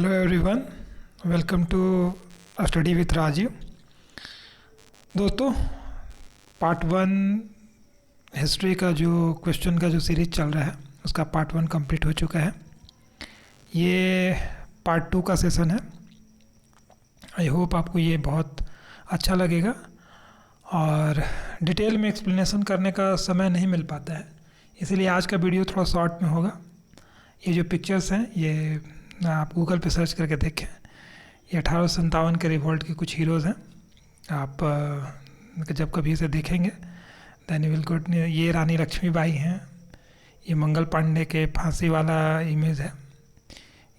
Hello everyone, welcome to a study with Rajiv. दोस्तों, part 1 history का जो क्वेश्चन का जो सीरीज चल रहा है उसका पार्ट 1 कंप्लीट हो चुका है। ये पार्ट 2 का सेशन है। आई होप आपको ये बहुत अच्छा लगेगा और डिटेल में एक्सप्लेनेशन करने का समय नहीं मिल पाता है, इसीलिए आज का वीडियो थोड़ा शॉर्ट में होगा। ये जो पिक्चर्स हैं ये आप गूगल पे सर्च करके देखें। ये 1857 के रिवॉल्ट के कुछ हीरोज़ हैं। आप जब कभी इसे देखेंगे देन यू विल गुड। ये रानी लक्ष्मीबाई हैं। ये मंगल पांडे के फांसी वाला इमेज है।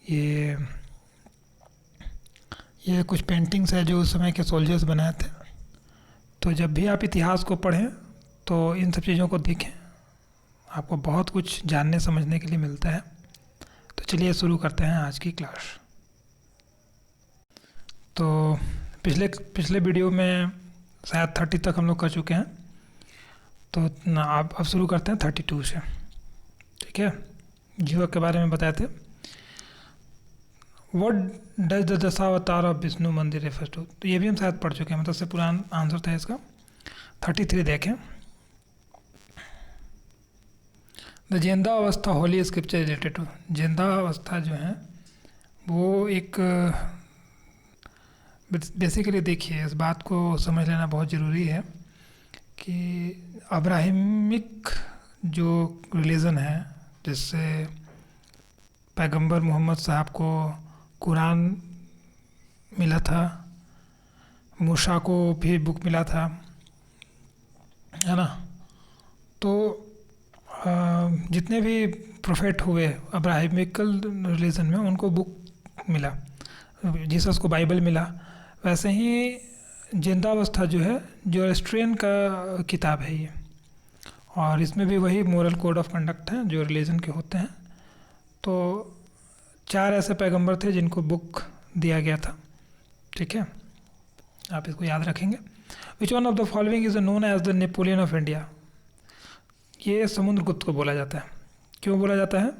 ये कुछ पेंटिंग्स है जो उस समय के सोल्जर्स बनाए थे। तो जब भी आप इतिहास को पढ़ें तो इन सब चीज़ों को देखें, आपको बहुत कुछ जानने समझने के लिए मिलता है। तो चलिए शुरू करते हैं आज की क्लास। तो पिछले वीडियो में शायद 30 तक हम लोग कर चुके हैं, तो आप अब शुरू करते हैं 32 से। ठीक है, जीवक के बारे में बताए थे। What does the Dashavatar of Vishnu मंदिर रेफर्स टू। तो ये भी हम शायद पढ़ चुके हैं, मतलब से पुराना आंसर था इसका। 33 देखें। द जेंदा अवस्था होली स्क्रिप्चर रिलेटेड टू। जेंदा अवस्था जो है वो एक बेसिकली देखिए, इस बात को समझ लेना बहुत ज़रूरी है कि अब्राहिमिक जो रिलीजन है, जिससे पैगंबर मोहम्मद साहब को कुरान मिला था, मूसा को भी बुक मिला था, है ना। तो जितने भी प्रोफेट हुए अब्राहिमिकल रिलीजन में, उनको बुक मिला। जीसस को बाइबल मिला। वैसे ही जिंदावस्था जो है जोरोस्ट्रियन का किताब है ये, और इसमें भी वही मोरल कोड ऑफ कंडक्ट है जो रिलीजन के होते हैं। तो 4 ऐसे पैगंबर थे जिनको बुक दिया गया था। ठीक है, आप इसको याद रखेंगे। Which one of the following is known as the Napoleon of India. ये समुद्रगुप्त को बोला जाता है। क्यों बोला जाता है?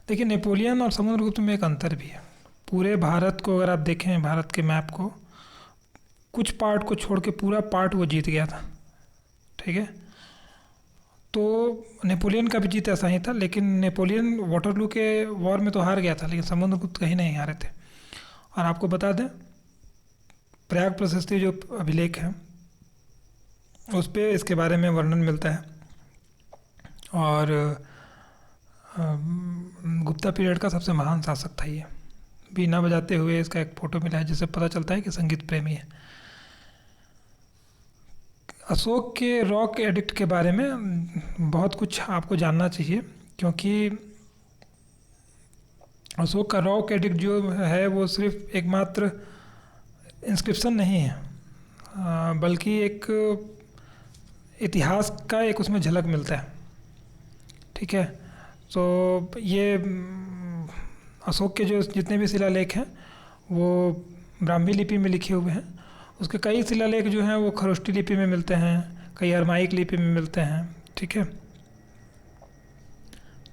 देखिए, नेपोलियन और समुद्रगुप्त में एक अंतर भी है। पूरे भारत को अगर आप देखें, भारत के मैप को, कुछ पार्ट को छोड़ के पूरा पार्ट वो जीत गया था। ठीक है, तो नेपोलियन का भी जीत ऐसा ही था, लेकिन नेपोलियन वाटरलू के वॉर में तो हार गया था, लेकिन समुद्रगुप्त कहीं नहीं हारे थे। और आपको बता दें, प्रयाग प्रशस्ति जो अभिलेख है उस पर इसके बारे में वर्णन मिलता है। और गुप्ता पीरियड का सबसे महान शासक था ये। बीना बजाते हुए इसका एक फ़ोटो मिला है, जिससे पता चलता है कि संगीत प्रेमी है। अशोक के रॉक एडिक्ट के बारे में बहुत कुछ आपको जानना चाहिए, क्योंकि अशोक का रॉक एडिक्ट जो है वो सिर्फ एकमात्र इंस्क्रिप्शन नहीं है, बल्कि एक इतिहास का एक उसमें झलक मिलता है। ठीक है, तो ये अशोक के जो जितने भी शिलालेख हैं वो ब्राह्मी लिपि में लिखे हुए हैं। उसके कई शिलालेख जो हैं वो खरोष्टी लिपि में मिलते हैं, कई अरमाइक लिपि में मिलते हैं। ठीक है,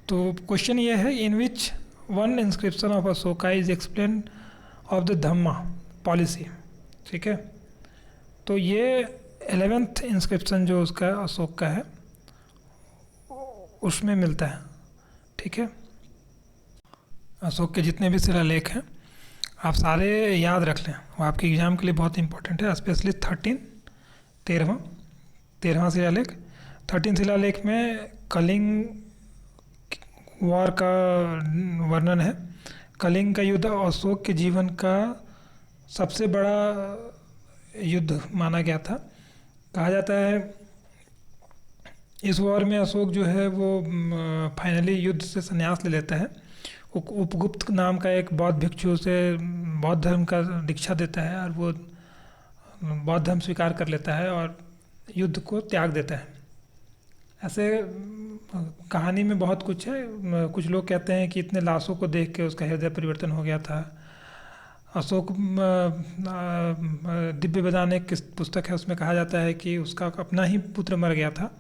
तो क्वेश्चन ये है, in which one inscription of Ashoka is explain of the Dhamma policy. ठीक है, तो ये 11th इंस्क्रिप्शन जो उसका अशोक का है उसमें मिलता है। ठीक है, अशोक के जितने भी शिलालेख हैं आप सारे याद रख लें, वो आपके एग्ज़ाम के लिए बहुत इंपॉर्टेंट है। स्पेशली 13वां शिलालेख। 13 शिलालेख में कलिंग वॉर का वर्णन है। कलिंग का युद्ध अशोक के जीवन का सबसे बड़ा युद्ध माना गया था। कहा जाता है इस वॉर में अशोक जो है वो फाइनली युद्ध से संन्यास ले लेता है। उपगुप्त नाम का एक बौद्ध भिक्षु से बौद्ध धर्म का दीक्षा देता है, और वो बौद्ध धर्म स्वीकार कर लेता है और युद्ध को त्याग देता है। ऐसे कहानी में बहुत कुछ है। कुछ लोग कहते हैं कि इतने लाशों को देख के उसका हृदय परिवर्तन हो गया था। अशोक दिव्य बदान एक पुस्तक है, उसमें कहा जाता है कि उसका अपना ही पुत्र मर गया था।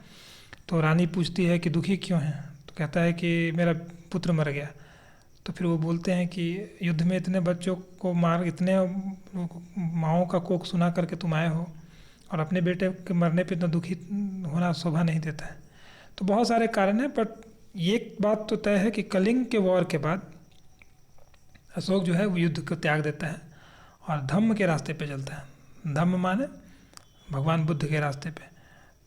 तो रानी पूछती है कि दुखी क्यों हैं, तो कहता है कि मेरा पुत्र मर गया। तो फिर वो बोलते हैं कि युद्ध में इतने बच्चों को मार, इतने माओं का कोख सुना करके तुम आए हो और अपने बेटे के मरने पे इतना दुखी होना शोभा नहीं देता है। तो बहुत सारे कारण हैं, बट ये बात तो तय है कि कलिंग के वॉर के बाद अशोक जो है वो युद्ध को त्याग देता है और धम्म के रास्ते पे चलता है। धम्म माने भगवान बुद्ध के रास्ते पे।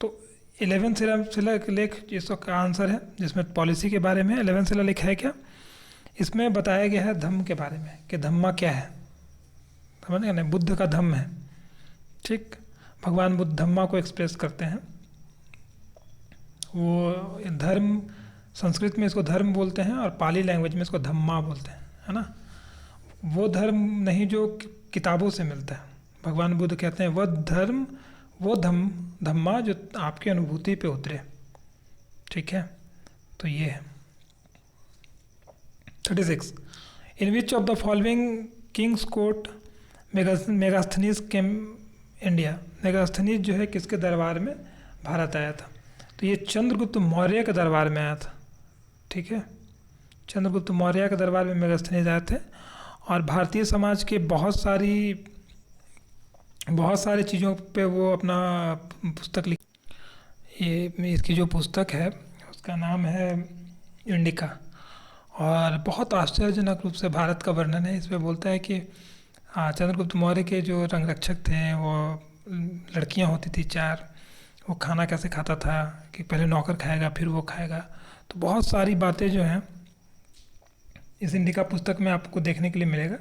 तो 11 शिलालेख इसका आंसर है, जिसमें पॉलिसी के बारे में 11 शिलालेख है क्या, इसमें बताया गया है धम्म के बारे में कि धम्मा क्या है, समझ गए ना, बुद्ध का धम्म है। ठीक, भगवान बुद्ध धम्मा को एक्सप्रेस करते हैं। वो धर्म, संस्कृत में इसको धर्म बोलते हैं और पाली लैंग्वेज में इसको धम्मा बोलते हैं, है ना। वो धर्म नहीं जो किताबों से मिलता है। भगवान बुद्ध कहते हैं वह धर्म, वो धम्मा जो आपकी अनुभूति पे उतरे। ठीक है, तो ये है 36। In which of the following kings court Megasthenes came India. Megasthenes जो है किसके दरबार में भारत आया था? तो ये चंद्रगुप्त मौर्य के दरबार में आया था। ठीक है, चंद्रगुप्त मौर्य के दरबार में मेगास्थनीज आए थे और भारतीय समाज के बहुत सारी चीज़ों पे वो अपना पुस्तक लिख, ये इसकी जो पुस्तक है उसका नाम है इंडिका, और बहुत आश्चर्यजनक रूप से भारत का वर्णन है। इसमें बोलता है कि चंद्रगुप्त मौर्य के जो रंगरक्षक थे वो लड़कियां होती थी 4, वो खाना कैसे खाता था कि पहले नौकर खाएगा फिर वो खाएगा। तो बहुत सारी बातें जो हैं इस इंडिका पुस्तक में आपको देखने के लिए मिलेगा।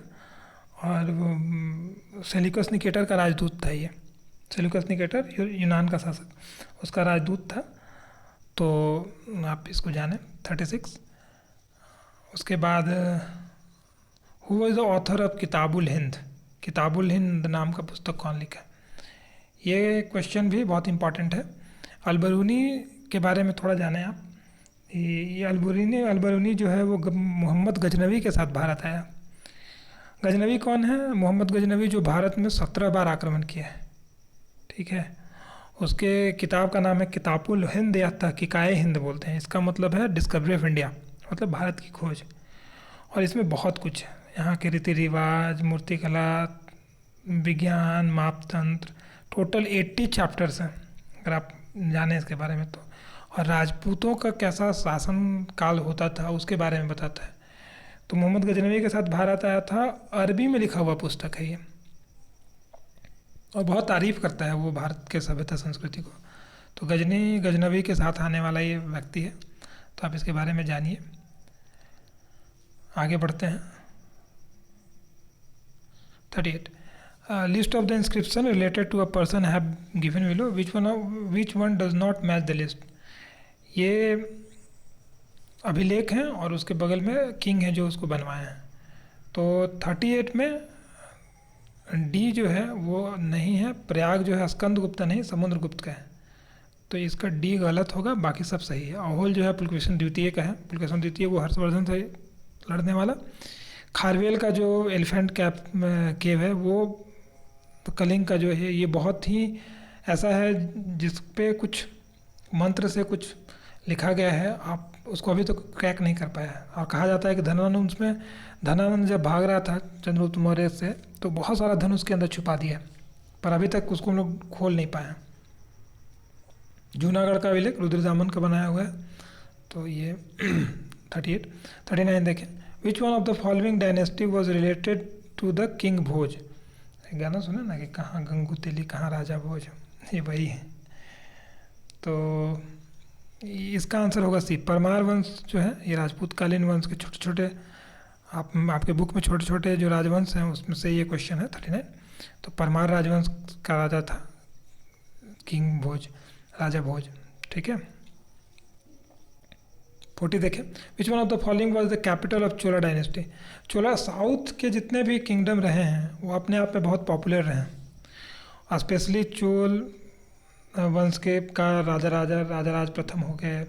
और वो सेल्यूकस निकेटर का राजदूत था। ये सेल्यूकस निकेटर यूनान का शासक, उसका राजदूत था। तो आप इसको जानें। 36। उसके बाद who was the author of Kitabul Hind. Kitabul Hind नाम का पुस्तक कौन लिखा? ये क्वेश्चन भी बहुत इंपॉर्टेंट है। अलबरूनी के बारे में थोड़ा जानें आप। ये अलबरूनी जो है वो मोहम्मद गजनवी के साथ भारत आया। गजनवी कौन है? मोहम्मद गजनवी जो भारत में 17 बार आक्रमण किया है। ठीक है, उसके किताब का नाम है किताबुल हिंद या तहकीकाए हिंद बोलते हैं। इसका मतलब है डिस्कवरी ऑफ इंडिया, मतलब भारत की खोज। और इसमें बहुत कुछ है, यहाँ के रीति रिवाज, मूर्तिकला, विज्ञान, मापतंत्र, टोटल 80 चैप्टर्स हैं अगर आप जानें इसके बारे में तो। और राजपूतों का कैसा शासन काल होता था उसके बारे में बताता है। तो मोहम्मद गजनवी के साथ भारत आया था, अरबी में लिखा हुआ पुस्तक है ये, और बहुत तारीफ करता है वो भारत के सभ्यता संस्कृति को। तो गजनवी के साथ आने वाला ये व्यक्ति है, तो आप इसके बारे में जानिए। आगे बढ़ते हैं। 38 list of the inscription related to a person have given below, which one does not match the list. ये अभिलेख हैं और उसके बगल में किंग है जो उसको बनवाए हैं। तो 38 में डी जो है वो नहीं है, प्रयाग जो है स्कंदगुप्त नहीं समुद्रगुप्त का है, तो इसका डी गलत होगा, बाकी सब सही है। अहोल जो है पुलकेशन द्वितीय का है, पुलकेशन द्वितीय वो हर्षवर्धन से लड़ने वाला। खारवेल का जो एलिफेंट केव है वो कलिंग का जो है, ये बहुत ही ऐसा है जिस पे कुछ मंत्र से कुछ लिखा गया है, आप उसको अभी तो क्रैक नहीं कर पाया है। और कहा जाता है कि धनानंद जब भाग रहा था चंद्रगुप्त मौर्य से, तो बहुत सारा धन उसके अंदर छुपा दिया, पर अभी तक उसको हम लोग खोल नहीं पाए। जूनागढ़ का अभिलेख रुद्रदामन का बनाया हुआ है। तो ये 39 देखें। Which one of the following dynasty was related to the king Bhoj. गाना सुने ना कि कहाँ गंगू तेली कहाँ राजा भोज, ये वही है। तो इसका आंसर होगा सी। परमार वंश जो है ये राजपूतकालीन वंश के छोटे छोटे, आपके बुक में छोटे छोटे जो राजवंश हैं उसमें से ये क्वेश्चन है 39। तो परमार राजवंश का राजा था किंग भोज, राजा भोज। ठीक है। 40 देखें। Which one of the following was the capital of Chola dynasty. Chola south के जितने भी किंगडम रहे हैं वो अपने आप में बहुत पॉपुलर रहे हैं। स्पेशली चोल वंश के का राजराज प्रथम हो गए,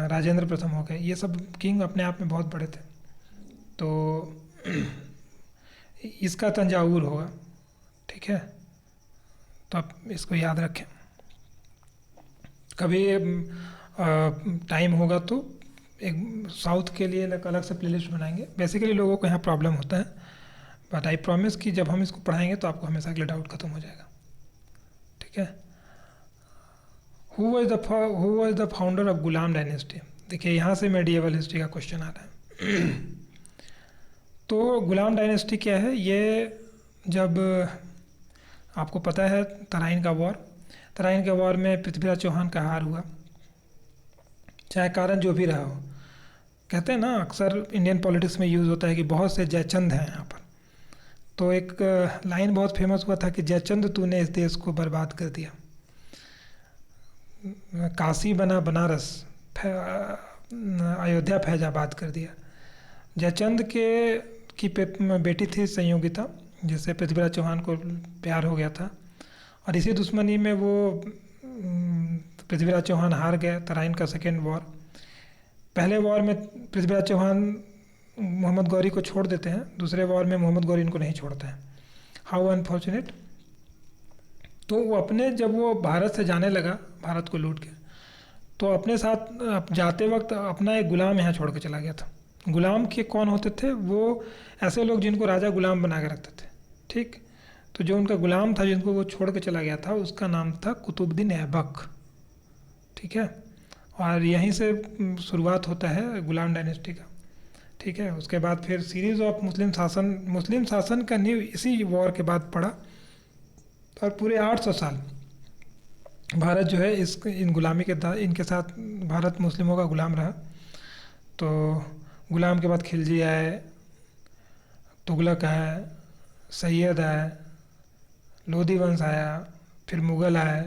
राजेंद्र प्रथम हो गए, ये सब किंग अपने आप में बहुत बड़े थे। तो इसका तंजावुर होगा। ठीक है, तो आप इसको याद रखें। कभी टाइम होगा तो एक साउथ के लिए अलग से प्लेलिस्ट बनाएंगे। बेसिकली लोगों को यहाँ प्रॉब्लम होता है, बट आई प्रॉमिस कि जब हम इसको पढ़ाएंगे तो आपको हमेशा के लिए डाउट खत्म हो जाएगा। ठीक है। Who was the founder of Ghulam dynasty? देखिए यहाँ से मेडिएवल हिस्ट्री का क्वेश्चन आ रहा है। तो गुलाम डायनेस्टी क्या है? ये जब आपको पता है तराइन का वॉर में पृथ्वीराज चौहान का हार हुआ, चाहे कारण जो भी रहा हो। कहते हैं ना, अक्सर इंडियन पॉलिटिक्स में यूज़ होता है कि बहुत से जयचंद हैं यहाँ पर। तो एक लाइन बहुत फेमस हुआ था कि जयचंद तूने इस देश को बर्बाद कर दिया, काशी बना बनारस, अयोध्या फैजाबाद कर दिया। जयचंद की बेटी थी संयोगिता, जिससे पृथ्वीराज चौहान को प्यार हो गया था, और इसी दुश्मनी में वो पृथ्वीराज चौहान हार गए तराइन का सेकेंड वॉर। पहले वॉर में पृथ्वीराज चौहान मोहम्मद गौरी को छोड़ देते हैं, दूसरे वॉर में मोहम्मद गौरी इनको नहीं छोड़ते हैं। How unfortunate. तो वो जब वो भारत से जाने लगा, भारत को लूट के, तो अपने साथ जाते वक्त अपना एक गुलाम यहाँ छोड़ के चला गया था। गुलाम के कौन होते थे? वो ऐसे लोग जिनको राजा गुलाम बना के रखते थे। ठीक। तो जो उनका गुलाम था, जिनको वो छोड़ के चला गया था, उसका नाम था कुतुबुद्दीन ऐबक। ठीक है। और यहीं से शुरुआत होता है गुलाम डायनेस्टी का। ठीक है। उसके बाद फिर सीरीज ऑफ मुस्लिम शासन का नींव इसी वॉर के बाद पड़ा, और पूरे 800 साल भारत जो है इन गुलामी के इनके साथ भारत मुस्लिमों का गुलाम रहा। तो गुलाम के बाद खिलजी आए, तुगलक आए, सैयद आए, लोधी वंश आया, फिर मुग़ल आए।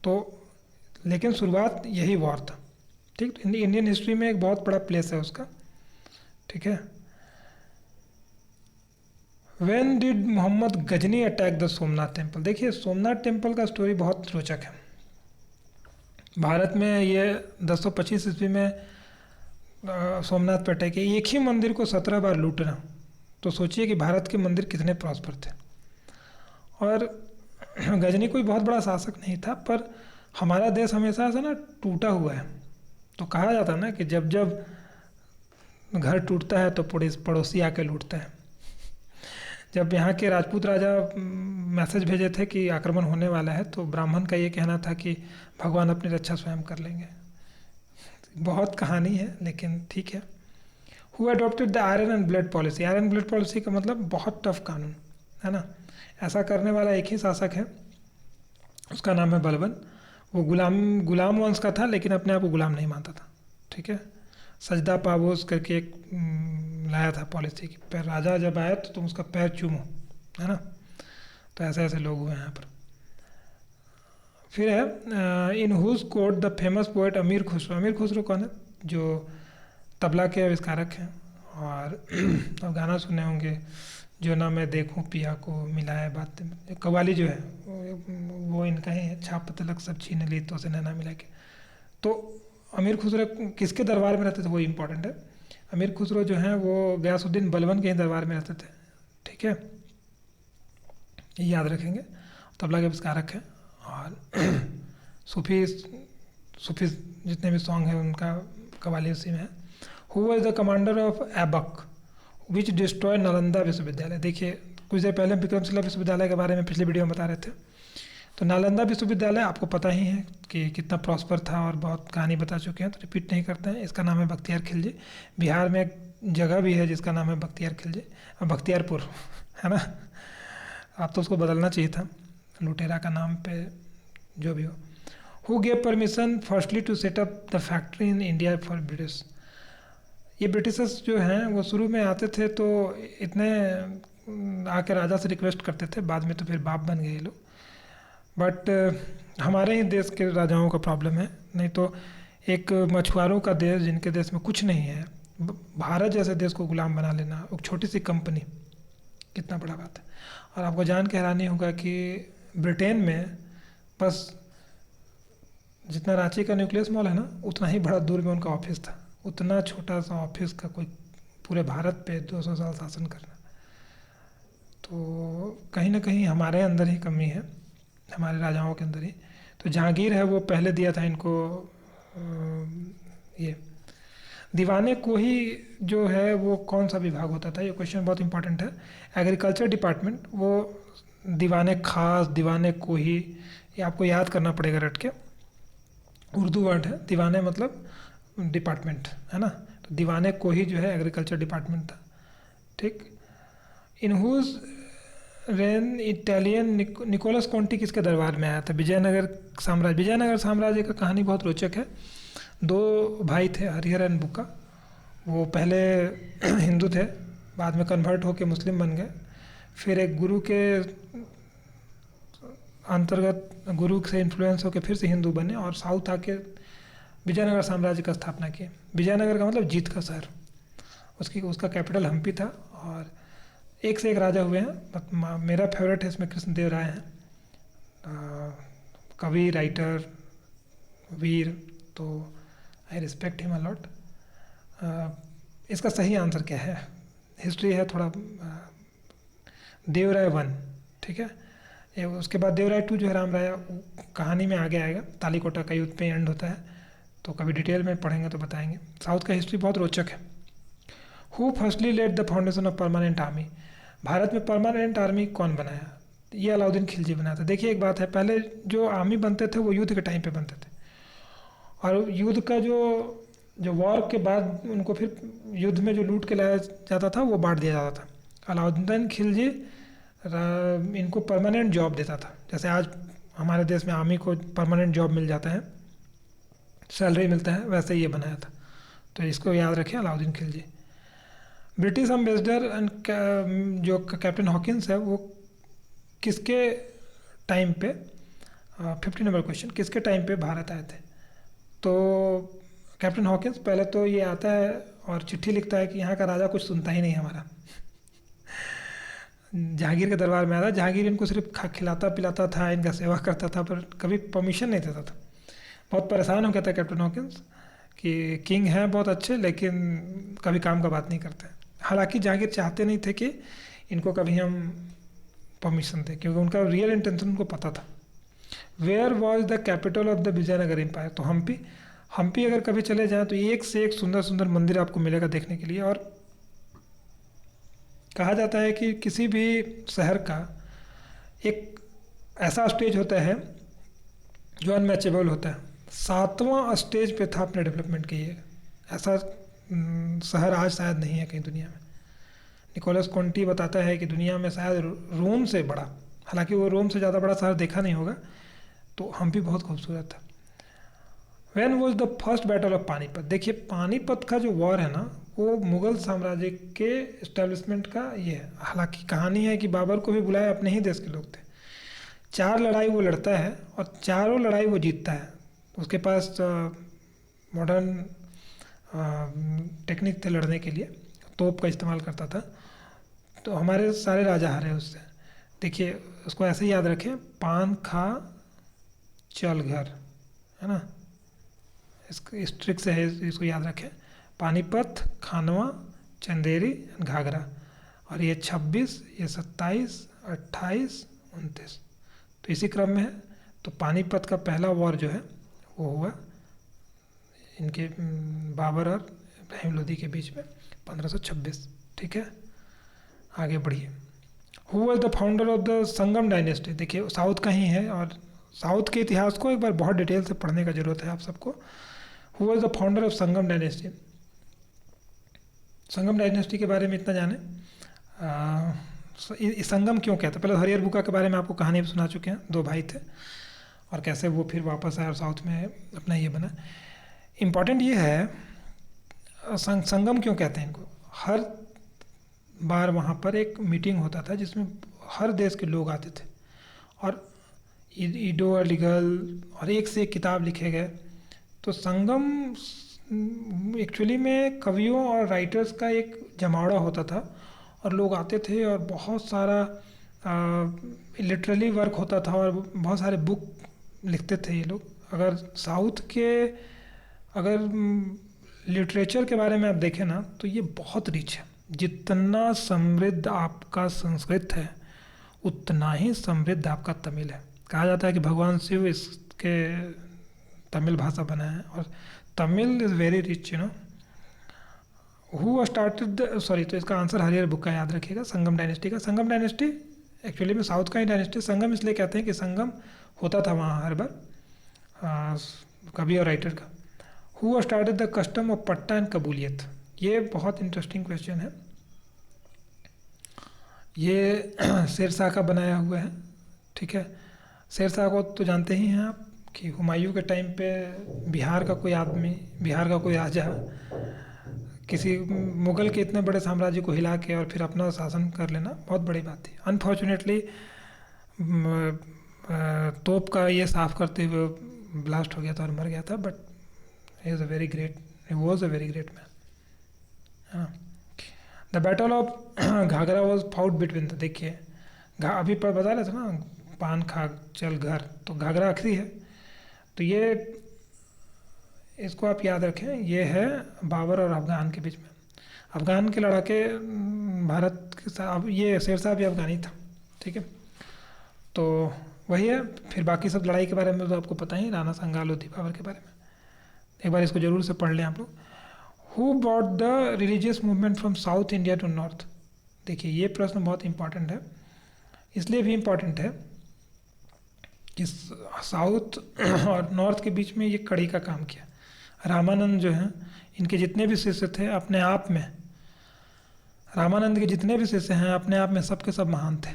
तो लेकिन शुरुआत यही वॉर था। ठीक। इंडियन हिस्ट्री में एक बहुत बड़ा प्लेस है उसका। ठीक है। When did Mohammad Ghazni attack the Somnath temple? देखिए सोमनाथ टेम्पल का स्टोरी बहुत रोचक है। भारत में ये 1025 ईस्वी में सोमनाथ पे अटैक है। एक ही मंदिर को 17 बार लूटना, तो सोचिए कि भारत के मंदिर कितने प्रॉस्पर थे। और गजनी कोई बहुत बड़ा शासक नहीं था, पर हमारा देश हमेशा से ना टूटा हुआ है। तो कहा जाता है ना कि जब जब घर टूटता है तो पड़ोसी आके लूटता है। जब यहाँ के राजपूत राजा मैसेज भेजे थे कि आक्रमण होने वाला है, तो ब्राह्मण का ये कहना था कि भगवान अपनी रक्षा स्वयं कर लेंगे। बहुत कहानी है, लेकिन ठीक है। Who adopted the iron and blood policy? Iron blood policy का मतलब बहुत टफ कानून है ना। ऐसा करने वाला एक ही शासक है, उसका नाम है बलबन। वो गुलाम वंश का था, लेकिन अपने आप को गुलाम नहीं मानता था। ठीक है। सजदा पाबोस करके एक लाया था पॉलिसी की, पैर राजा जब आए तो तुम उसका पैर चूमो, है ना। तो ऐसे ऐसे लोग हुए यहाँ पर। फिर है in whose court the famous poet Amir Khusro? अमीर खुसरो कौन है? जो तबला के आविष्कारक हैं। और अब गाना सुने होंगे, जो ना मैं देखूं पिया को मिलाए बातें। कव्वाली जो है वो इनका ही है। छाप तलक सब छीन ली तो से नैना मिला के। तो अमीर खुसरो किसके दरबार में रहते थे, वो इम्पोर्टेंट है। अमीर खुसरो जो हैं वो गयासुद्दीन बलबन के ही दरबार में रहते थे। ठीक है, ये याद रखेंगे। तबला के आविष्कारक हैं। और सूफी जितने भी सॉन्ग हैं उनका कव्वाली उसी में है। Who was the commander of Aibak which destroy Nalanda विश्वविद्यालय? देखिए कुछ देर पहले विक्रमशिला विश्वविद्यालय के बारे में पिछले वीडियो में बता रहे थे। तो नालंदा विश्वविद्यालय आपको पता ही है कि कितना प्रॉस्पर था, और बहुत कहानी बता चुके हैं, तो रिपीट नहीं करते हैं। इसका नाम है बख्तियार खिलजी। बिहार में एक जगह भी है जिसका नाम है बख्तियार खिलजी, बख्तियारपुर, है ना। आप तो उसको बदलना चाहिए था लुटेरा का नाम पे, जो भी हो। Who gave permission firstly to set up the factory in India for British? ये ब्रिटिशर्स जो हैं वो शुरू में आते थे तो इतने आके राजा से रिक्वेस्ट करते थे, बाद में तो फिर बाप बन गए ये लोग। बट हमारे ही देश के राजाओं का प्रॉब्लम है। नहीं तो एक मछुआरों का देश, जिनके देश में कुछ नहीं है, भारत जैसे देश को गुलाम बना लेना, एक छोटी सी कंपनी, कितना बड़ा बात है। और आपको जान के हैरानी होगा कि ब्रिटेन में बस जितना रांची का न्यूक्लियस मॉल है ना, उतना ही बड़ा दूर में उनका ऑफिस था। उतना छोटा सा ऑफिस का कोई पूरे भारत पे 200 साल शासन करना। तो कहीं ना कहीं हमारे अंदर ही कमी है, हमारे राजाओं के अंदर ही। तो जहांगीर है वो पहले दिया था इनको ये दीवाने को ही जो है वो कौन सा विभाग होता था, ये क्वेश्चन बहुत इंपॉर्टेंट है। एग्रीकल्चर डिपार्टमेंट, वो दीवाने खास, दीवाने को ही, ये आपको याद करना पड़ेगा रट के। उर्दू वर्ड है, दीवाने मतलब डिपार्टमेंट, है ना। तो दीवाने को ही जो है एग्रीकल्चर डिपार्टमेंट था, ठीक। In whose reign Italian Nicolas Conti किसके दरबार में आया था? विजयनगर साम्राज्य। विजयनगर साम्राज्य का कहानी बहुत रोचक है। दो भाई थे, हरिहर एंड बुक्का। वो पहले हिंदू थे, बाद में कन्वर्ट होकर मुस्लिम बन गए। फिर एक गुरु के अंतर्गत, गुरु से इन्फ्लुएंस होकर फिर से हिंदू बने और साउथ आके विजयनगर साम्राज्य का स्थापना की। विजयनगर का मतलब जीत का शहर। उसका कैपिटल हम्पी था और एक से एक राजा हुए हैं। मेरा फेवरेट है इसमें कृष्णदेव राय हैं, कवि, राइटर, वीर, तो I respect him a lot. इसका सही आंसर क्या है? हिस्ट्री है थोड़ा। देवराय वन, ठीक है। ये उसके बाद देवराय टू जो है राम राया, कहानी में आगे आएगा। तालीकोटा का युद्ध पे एंड होता है, तो कभी डिटेल में पढ़ेंगे तो बताएंगे। साउथ का हिस्ट्री बहुत रोचक है। Who firstly laid the foundation of permanent army? Bharat में परमानेंट आर्मी कौन बनाया? ये अलाउद्दीन खिलजी बनाया था। देखिए एक बात है, पहले जो आर्मी बनते थे वो युद्ध के टाइम पे बनते थे, और युद्ध का जो वॉर के बाद उनको फिर युद्ध में जो लूट के लाया जाता था वो बांट दिया जाता था। अलाउद्दीन खिलजी इनको परमानेंट जॉब देता था। जैसे आज हमारे देश में आर्मी को परमानेंट जॉब मिल जाता है, सैलरी मिलता है, वैसे ये बनाया था। तो इसको याद रखें, अलाउद्दीन खिलजी। ब्रिटिश अम्बेसडर जो कैप्टन हॉकिंस है, वो किसके टाइम पे, 50 नंबर क्वेश्चन, किसके टाइम पे भारत आए थे? तो कैप्टन हॉकिंस पहले तो ये आता है और चिट्ठी लिखता है कि यहाँ का राजा कुछ सुनता ही नहीं हमारा। जहांगीर के दरबार में आया था। जहांगीर इनको सिर्फ खिलाता पिलाता था, इनका सेवा करता था, पर कभी परमिशन नहीं देता था। बहुत परेशान हो गया था कैप्टन हॉकिंस कि किंग हैं बहुत अच्छे, लेकिन कभी काम का बात नहीं करते। हालांकि जहांगीर चाहते नहीं थे कि इनको कभी हम परमिशन दें, क्योंकि उनका रियल इंटेंशन उनको पता था। Where was the capital of the Vijayanagar empire? तो हम्पी अगर कभी चले जाएं तो एक से एक सुंदर सुंदर मंदिर आपको मिलेगा देखने के लिए। और कहा जाता है कि किसी भी शहर का एक ऐसा स्टेज होता है जो अनमैचेबल होता है। 7वां स्टेज पे था अपने डेवलपमेंट के। ये ऐसा शहर आज शायद नहीं है कहीं दुनिया में। निकोलस कॉन्टी बताता है कि दुनिया में शायद रोम से बड़ा, हालांकि वो रोम से ज़्यादा बड़ा शहर देखा नहीं होगा, तो हम्पी बहुत खूबसूरत था। When was the first battle of Panipat? देखिए पानीपत का जो वॉर है ना, वो मुगल साम्राज्य के इस्टेब्लिशमेंट का ये है। हालांकि कहानी है कि बाबर को भी बुलाया, अपने ही देश के लोग थे। 4 लड़ाई वो लड़ता है और चारों लड़ाई वो जीतता है। उसके पास मॉडर्न टेक्निक थे लड़ने के लिए, तोप का इस्तेमाल करता था। तो हमारे सारे राजा हारे उससे। देखिए उसको ऐसे ही याद रखें, पान खा चल घर, है ना। इस ट्रिक से है, इसको याद रखें। पानीपत, खानवा, चंदेरी, घाघरा। और ये 26, ये 27, 28, 29, तो इसी क्रम में है। तो पानीपत का पहला वॉर जो है वो हुआ इनके बाबर और इब्राहिम लोदी के बीच में 1526, ठीक है। आगे बढ़िए। Who was the founder of the Sangam dynasty? देखिए साउथ का ही है, और साउथ के इतिहास को एक बार बहुत डिटेल से पढ़ने का जरूरत है आप सबको। Who was the founder of Sangam dynasty? Sangam dynasty के बारे में इतना जाने, संगम क्यों कहते? पहले हरिहर बुका के बारे में आपको कहानी भी सुना चुके हैं। 2 भाई थे और कैसे वो फिर वापस आए और साउथ में अपना ये बना। इम्पॉर्टेंट ये है संगम क्यों कहते हैं इनको। हर बार वहाँ पर एक मीटिंग होता था जिसमें हर देश के लोग आते थे, और ईडो अलीगल और एक से एक किताब लिखे गए। तो संगम एक्चुअली में कवियों और राइटर्स का एक जमावड़ा होता था, और लोग आते थे और बहुत सारा लिटरली वर्क होता था और बहुत सारे बुक लिखते थे ये लोग। अगर साउथ के लिटरेचर के बारे में आप देखें ना, तो ये बहुत रिच है। जितना समृद्ध आपका संस्कृत है उतना ही समृद्ध आपका तमिल है। कहा जाता है कि भगवान शिव इसके तमिल भाषा बनाए हैं, और Tamil is very rich, who started the, sorry, तो इसका आंसर हरिहर बुक का याद रखिएगा, संगम डायनेस्टी का। संगम डायनेस्टी एक्चुअली में साउथ का ही डायनेस्टी, संगम इसलिए कहते हैं कि संगम होता था वहाँ हर बार, कवि और राइटर का। Who started the custom of पट्टा एंड कबूलियत, ये बहुत इंटरेस्टिंग क्वेश्चन है। ये शेरशाह का बनाया हुआ है, ठीक है। शेरशाह को तो जानते ही हैं आप कि हुमायूं के टाइम पे बिहार का कोई आदमी, बिहार का कोई राजा किसी मुग़ल के इतने बड़े साम्राज्य को हिला के और फिर अपना शासन कर लेना बहुत बड़ी बात थी। अनफॉर्चुनेटली तोप का ये साफ करते हुए ब्लास्ट हो गया था और मर गया था, but he was a very great man. हाँ, the battle of Ghaghra was fought between, तो देखिए अभी पर बता रहे थे ना, पान खा चल घर, तो घाघरा आखिरी है। तो ये इसको आप याद रखें, ये है बाबर और अफ़गान के बीच में। अफ़गान के लड़ाके भारत के साथ, अब ये शेरशाह भी अफ़गानी था, ठीक है। तो वही है। फिर बाकी सब लड़ाई के बारे में तो आपको पता ही, राणा संगा लोधी बाबर के बारे में, एक बार इसको ज़रूर से पढ़ लें आप लोग। Who brought the religious movement from south India to north, देखिए ये प्रश्न बहुत इंपॉर्टेंट है। इसलिए भी इम्पॉर्टेंट है कि साउथ और नॉर्थ के बीच में ये कड़ी का काम किया। रामानंद जो हैं, इनके जितने भी शिष्य थे अपने आप में, रामानंद के जितने भी शिष्य हैं अपने आप में सब के सब महान थे।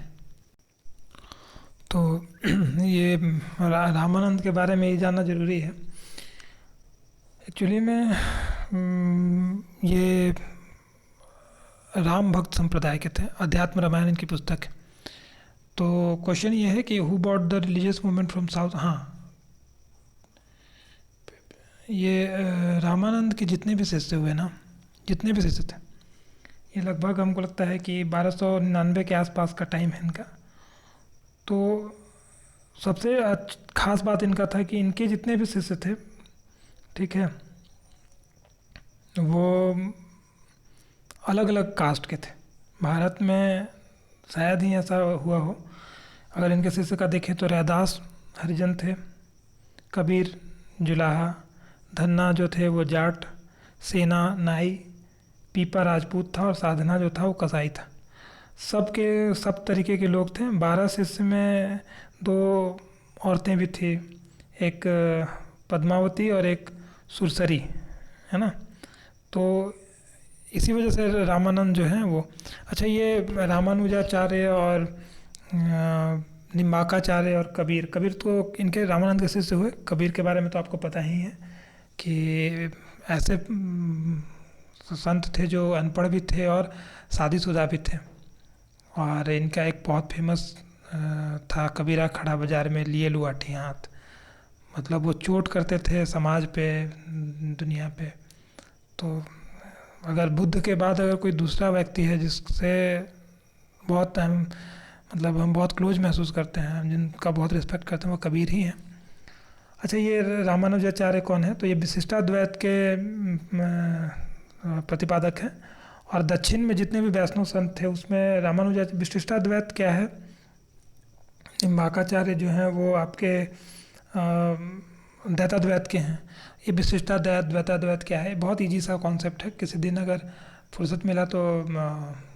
तो ये रामानंद के बारे में ये जानना ज़रूरी है। एक्चुअली में ये राम भक्त संप्रदाय के थे, अध्यात्म रामायण इनकी पुस्तक है। तो क्वेश्चन ये है कि who bought the religious movement from south. हाँ, ये रामानंद के जितने भी शिष्य हुए ना, जितने भी शिष्य थे, ये लगभग हमको लगता है कि 1299 के आसपास का टाइम है इनका। तो सबसे खास बात इनका था कि इनके जितने भी शिष्य थे, ठीक है, वो अलग अलग कास्ट के थे। भारत में शायद ही ऐसा हुआ हो। अगर इनके शिष्य का देखें तो रैदास हरिजन थे, कबीर जुलाहा, धन्ना जो थे वो जाट, सेना नाई, पीपा राजपूत था और साधना जो था वो कसाई था। सब तरीके के लोग थे। 12 शिष्य में 2 औरतें भी थी, एक पद्मावती और एक सुरसरी, है ना। तो इसी वजह से रामानंद जो हैं वो, अच्छा, ये रामानुजाचार्य और निम्बाकाचार्य और कबीर तो इनके रामानंद के शिष्य हुए। कबीर के बारे में तो आपको पता ही है कि ऐसे संत थे जो अनपढ़ भी थे और शादीशुदा भी थे। और इनका एक बहुत फेमस था, कबीरा खड़ा बाजार में लिए लुआठी हाथ, मतलब वो चोट करते थे समाज पे, दुनिया पे। तो अगर बुद्ध के बाद अगर कोई दूसरा व्यक्ति है जिससे बहुत हम बहुत क्लोज महसूस करते हैं, जिनका बहुत रिस्पेक्ट करते हैं, वो कबीर ही हैं। अच्छा, ये रामानुजाचार्य कौन है? तो ये विशिष्टाद्वैत के प्रतिपादक हैं। और दक्षिण में जितने भी वैष्णव संत थे उसमें रामानुजाचार्य, विशिष्टाद्वैत क्या है, निम्बाकाचार्य जो हैं वो आपके द्वैताद्वैत के हैं। ये विशिष्टाद्वैत द्वैताद्वैत क्या है, बहुत ईजी सा कॉन्सेप्ट है। किसी दिन अगर फुर्सत मिला तो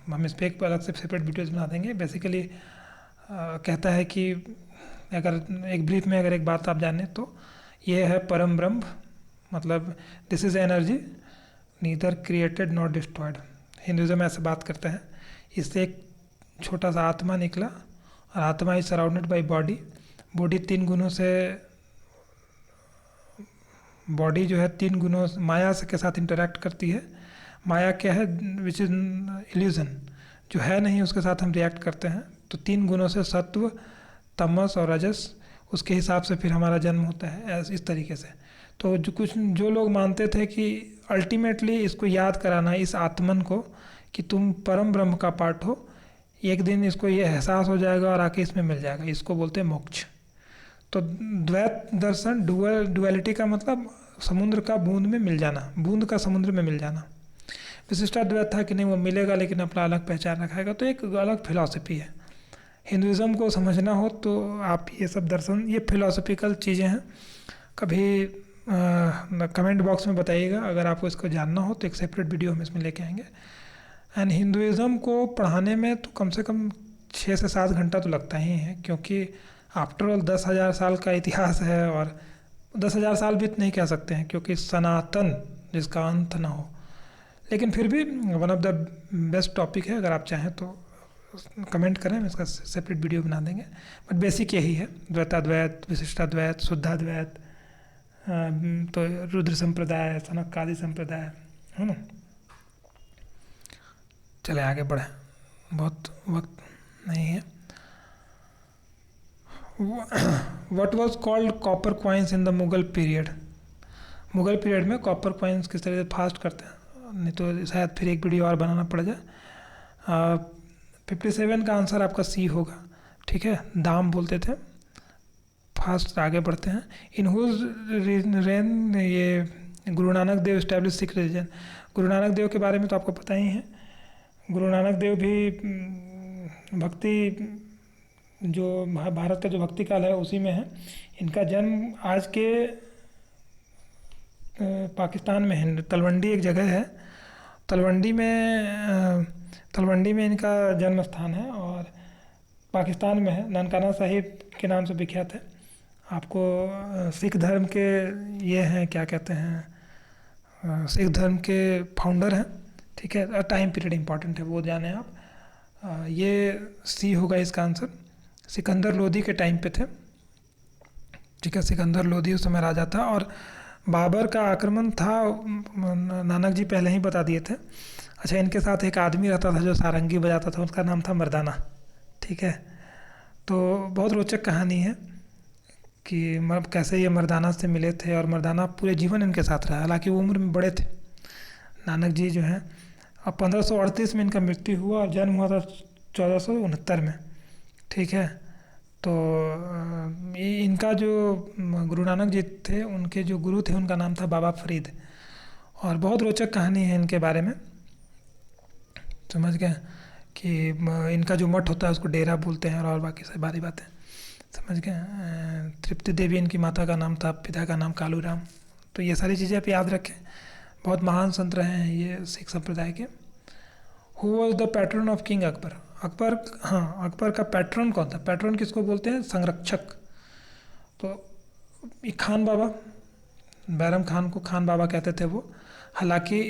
हम इस पर एक अलग से सेपरेट वीडियोज बना देंगे। बेसिकली कहता है कि अगर एक ब्रीफ में अगर एक बात आप जाने तो ये है परम ब्रह्म, मतलब this is energy neither created not destroyed. Hinduism ऐसे बात करता है। इससे एक छोटा सा आत्मा निकला और आत्मा is surrounded by body. Body 3 गुणों से, बॉडी जो है 3 गुणों माया के साथ इंटरेक्ट करती है। माया क्या है? विच इज़ इल्यूजन, जो है नहीं उसके साथ हम रिएक्ट करते हैं। तो 3 गुणों से सत्व, तमस और रजस, उसके हिसाब से फिर हमारा जन्म होता है, इस तरीके से। तो जो लोग मानते थे कि अल्टीमेटली इसको याद कराना इस आत्मन को कि तुम परम ब्रह्म का पार्ट हो, एक दिन इसको ये एहसास हो जाएगा और आके इसमें मिल जाएगा, इसको बोलते हैं मोक्ष। तो द्वैत दर्शन, डुअलिटी का मतलब समुद्र का बूंद में मिल जाना, बूंद का समुद्र में मिल जाना। विशिष्टाद्वैत था कि नहीं वो मिलेगा लेकिन अपना अलग पहचान रखाएगा, तो एक अलग फिलॉसफी है। हिंदुज़म को समझना हो तो आप ये सब दर्शन, ये फिलॉसफिकल चीज़ें हैं। कभी कमेंट बॉक्स में बताइएगा अगर आपको इसको जानना हो, तो एक सेपरेट वीडियो हम इसमें लेके आएंगे। एंड हिंदुज़म को पढ़ाने में तो कम से कम 6 से 7 घंटा तो लगता ही है, क्योंकि आफ्टर ऑल 10,000 साल का इतिहास है। और 10,000 साल भी नहीं कह सकते हैं, क्योंकि सनातन जिसका अंत ना हो, लेकिन फिर भी one of the best topic है। अगर आप चाहें तो कमेंट करें, हम इसका सेपरेट वीडियो बना देंगे। बट बेसिक यही है, द्वैताद्वैत, विशिष्टाद्वैत, शुद्धाद्वैत, तो रुद्र संप्रदाय, सनकादि संप्रदाय, है ना। चले आगे बढ़े, बहुत वक्त नहीं है। What was called copper coins in the Mughal period. Mughal period में कॉपर कॉइन्स किस तरह से फास्ट करते हैं, नहीं तो शायद फिर एक वीडियो और बनाना पड़ जाए। 57 का आंसर आपका सी होगा, ठीक है। दाम बोलते थे। फास्ट आगे बढ़ते हैं। इन हुज रेन ये गुरु नानक देव इस्टेब्लिश सिख रिलीजन। गुरु नानक देव के बारे में तो आपको पता ही है। गुरु नानक देव भी भक्ति, जो भारत का जो भक्ति काल है उसी में है। इनका जन्म आज के पाकिस्तान में है। तलवंडी एक जगह है, तलवंडी में इनका जन्म स्थान है और पाकिस्तान में है। ननकाना साहिब के नाम से विख्यात है। आपको सिख धर्म के ये हैं, क्या कहते हैं, सिख धर्म के फाउंडर हैं, ठीक है। टाइम पीरियड इंपॉर्टेंट है, वो जाने आप। ये सी होगा इसका आंसर। सिकंदर लोदी के टाइम पे थे, ठीक है। सिकंदर लोदी उस समय राजा था और बाबर का आक्रमण था, नानक जी पहले ही बता दिए थे। अच्छा, इनके साथ एक आदमी रहता था जो सारंगी बजाता था, उसका नाम था मर्दाना, ठीक है। तो बहुत रोचक कहानी है कि कैसे ये मर्दाना से मिले थे और मर्दाना पूरे जीवन इनके साथ रहा। हालांकि वो उम्र में बड़े थे नानक जी जो हैं। अब 1538 में इनका मृत्यु हुआ और जन्म हुआ था 1469 में, ठीक है। तो इनका जो गुरु नानक जी थे, उनके जो गुरु थे उनका नाम था बाबा फरीद। और बहुत रोचक कहानी है इनके बारे में, समझ गए, कि इनका जो मठ होता है उसको डेरा बोलते हैं और बाकी सब बारी बातें, समझ गए। तृप्ति देवी इनकी माता का नाम था, पिता का नाम कालू राम। तो ये सारी चीज़ें आप याद रखें। बहुत महान संत रहे हैं ये सिख संप्रदाय के। Who was the pattern of king Akbar. Akbar, हाँ, अकबर का पैट्रन कौन था? पैट्रन किसको बोलते हैं? संरक्षक। तो ये खान बाबा, बैरम खान को खान बाबा कहते थे वो। हालांकि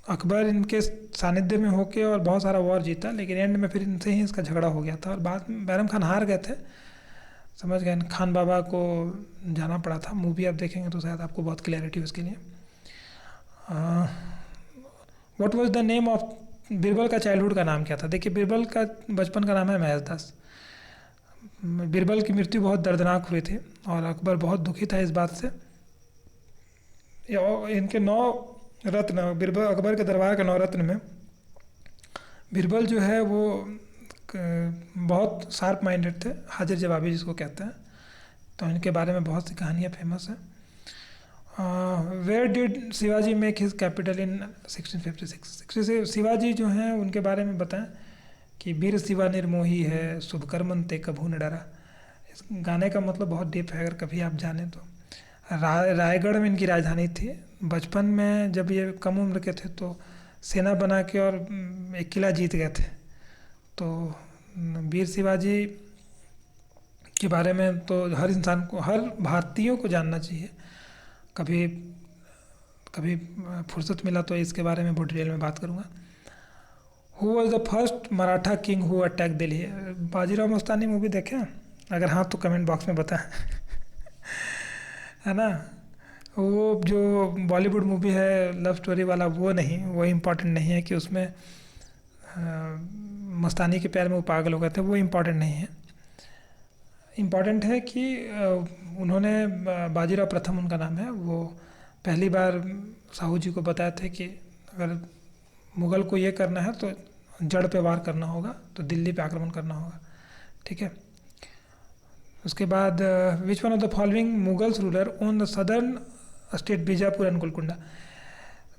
अकबर इनके सानिध्य में होके और बहुत सारा वॉर जीता, लेकिन एंड में फिर इनसे ही इसका झगड़ा हो गया था और बाद में बैरम खान हार गए थे, समझ गए। खान बाबा को जाना पड़ा था। मूवी आप देखेंगे तो शायद आपको बहुत क्लैरिटी उसके लिए। What was the name of Birbal का चाइल्डहुड का नाम क्या था? देखिए, बीरबल का बचपन का नाम है महेश दास। बीरबल की मृत्यु बहुत दर्दनाक हुई थी और अकबर बहुत दुखी था इस बात से। इनके 9 रत्न, बीरबल, अकबर के दरबार के 9 रत्न में बीरबल जो है वो बहुत शार्प माइंडेड थे, हाजिर जवाबी जिसको कहते हैं। तो इनके बारे में बहुत सी कहानियाँ फेमस हैं। Where did Shivaji make his capital in 1656? Shivaji जो हैं उनके बारे में बताएं कि वीर शिवा निर्मोही है, शुभ कर्मन ते कभू न डरा। इस गाने का मतलब बहुत डीप है, अगर कभी आप जानें तो। रायगढ़ में इनकी राजधानी थी। बचपन में जब ये कम उम्र के थे तो सेना बना के और एक किला जीत गए थे। तो वीर शिवाजी के बारे में तो हर इंसान को, हर भारतीयों को जानना चाहिए। कभी कभी फुर्सत मिला तो इसके बारे में बहुत डिटेल में बात करूँगा। Who was the first Maratha king who attack Delhi? Bajirao Mastani movie देखें? अगर हाँ तो कमेंट बॉक्स में बताएं है ना। वो जो बॉलीवुड मूवी है लव स्टोरी वाला, वो नहीं, वो इम्पॉर्टेंट नहीं है कि उसमें मस्तानी के प्यार में वो पागल हो गए थे, वो इम्पॉर्टेंट नहीं है। इम्पॉर्टेंट है कि उन्होंने, बाजीराव प्रथम उनका नाम है, वो पहली बार साहू जी को बताए थे कि अगर मुग़ल को ये करना है तो जड़ पे वार करना होगा, तो दिल्ली पे आक्रमण करना होगा, ठीक है। उसके बाद विच one of the following Mughals ruler own the southern state Bijapur and Golconda?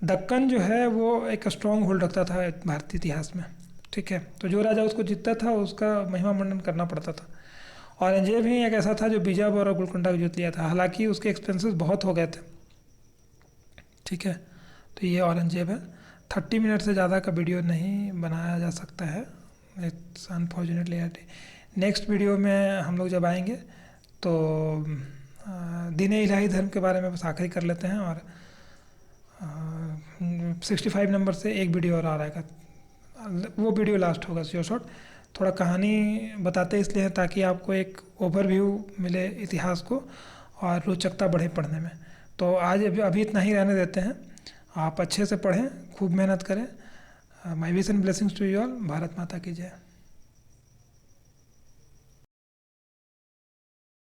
Deccan जो है वो एक स्ट्रॉन्ग होल्ड रखता था भारतीय इतिहास में, ठीक है। तो जो राजा उसको जीतता था उसका महिमा मंडन करना पड़ता था। औरंगजेब ही एक ऐसा था जो बीजापुर और गोलकुंडा को जीत लिया था, हालांकि उसके एक्सपेंसेस बहुत हो गए थे। ठीक है, तो ये औरंगजेब है। 30 मिनट से ज़्यादा का वीडियो नहीं बनाया जा सकता है, इट्स अनफॉर्चुनेटली। नेक्स्ट वीडियो में हम लोग जब आएंगे तो दीन इलाही धर्म के बारे में बस आखिरी कर लेते हैं, और 65 नंबर से एक वीडियो और आ रहेगा, वो वीडियो लास्ट होगा श्योर शॉट। थोड़ा कहानी बताते इसलिए हैं ताकि आपको एक ओवरव्यू मिले इतिहास को और रोचकता बढ़े पढ़ने में। तो आज अभी इतना ही रहने देते हैं। आप अच्छे से पढ़ें, खूब मेहनत करें। My wish and blessings to you all. Bharat Mata की जय।